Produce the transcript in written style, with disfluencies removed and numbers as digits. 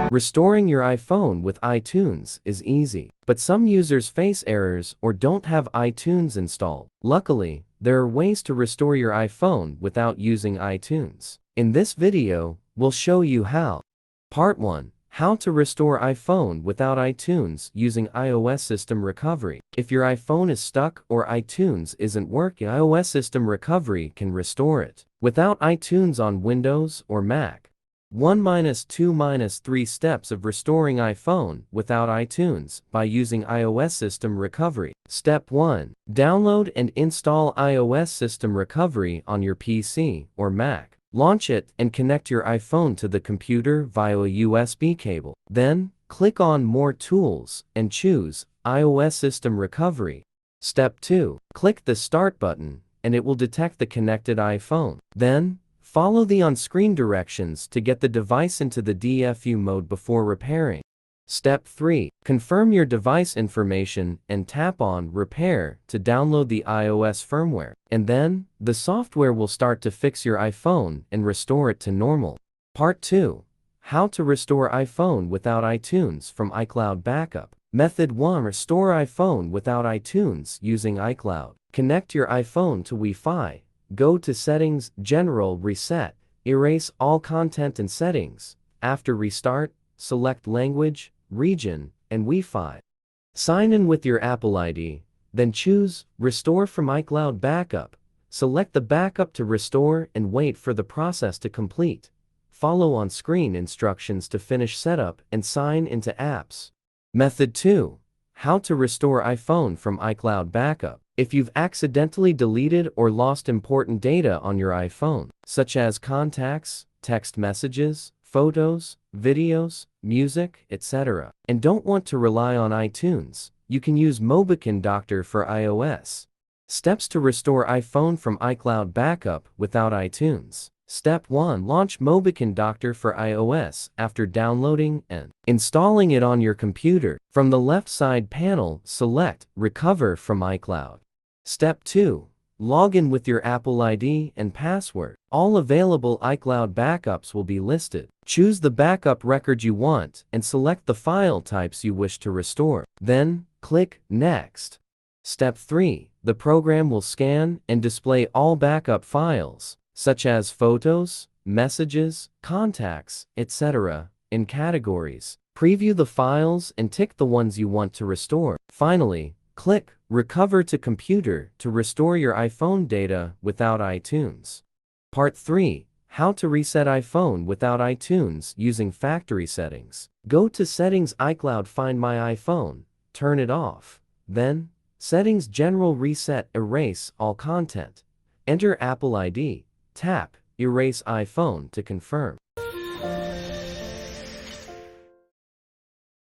Restoring your iPhone with iTunes is easy, but some users face errors or don't have iTunes installed. Luckily, there are ways to restore your iPhone without using iTunes. In this video, we'll show you how. Part 1. How to restore iPhone without iTunes using iOS system recovery. If your iPhone is stuck or iTunes isn't working, iOS system recovery can restore it. Without iTunes on Windows or Mac. 1-2-3 steps of restoring iPhone without iTunes by using iOS system recovery. Step 1. Download and install iOS system recovery on your PC or Mac. Launch it and connect your iPhone to the computer via a USB cable. Then, click on More Tools and choose iOS System Recovery. Step 2. Click the Start button and it will detect the connected iPhone. Then, follow the on-screen directions to get the device into the DFU mode before repairing. Step 3. Confirm your device information and tap on Repair to download the iOS firmware. And then, the software will start to fix your iPhone and restore it to normal. Part 2. How to restore iPhone without iTunes from iCloud backup. Method 1. Restore iPhone without iTunes using iCloud. Connect your iPhone to Wi-Fi. Go to Settings, General, Reset. Erase all content and settings. After restart, select Language, Region, and Wi-Fi. Sign in with your Apple ID, then choose Restore from iCloud Backup. Select the backup to restore and wait for the process to complete. Follow on-screen instructions to finish setup and sign into apps. Method 2. How to restore iPhone from iCloud Backup. If you've accidentally deleted or lost important data on your iPhone, such as contacts, text messages, photos, videos, music, etc., and don't want to rely on iTunes, you can use Mobican Doctor for iOS. Steps to restore iPhone from iCloud Backup without iTunes. Step 1. Launch Mobican Doctor for iOS after downloading and installing it on your computer. From the left side panel, select Recover from iCloud. Step 2. Log in with your Apple ID and password. All available iCloud backups will be listed. Choose the backup record you want and select the file types you wish to restore. Then, click Next. Step 3. The program will scan and display all backup files, such as photos, messages, contacts, etc., in categories. Preview the files and tick the ones you want to restore. Finally, click Recover to Computer to restore your iPhone data without iTunes. Part 3. How to reset iPhone without iTunes using factory settings. Go to Settings, iCloud, find My iPhone, turn it off. Then, Settings, General, Reset, erase all content. Enter Apple ID, tap Erase iPhone to confirm.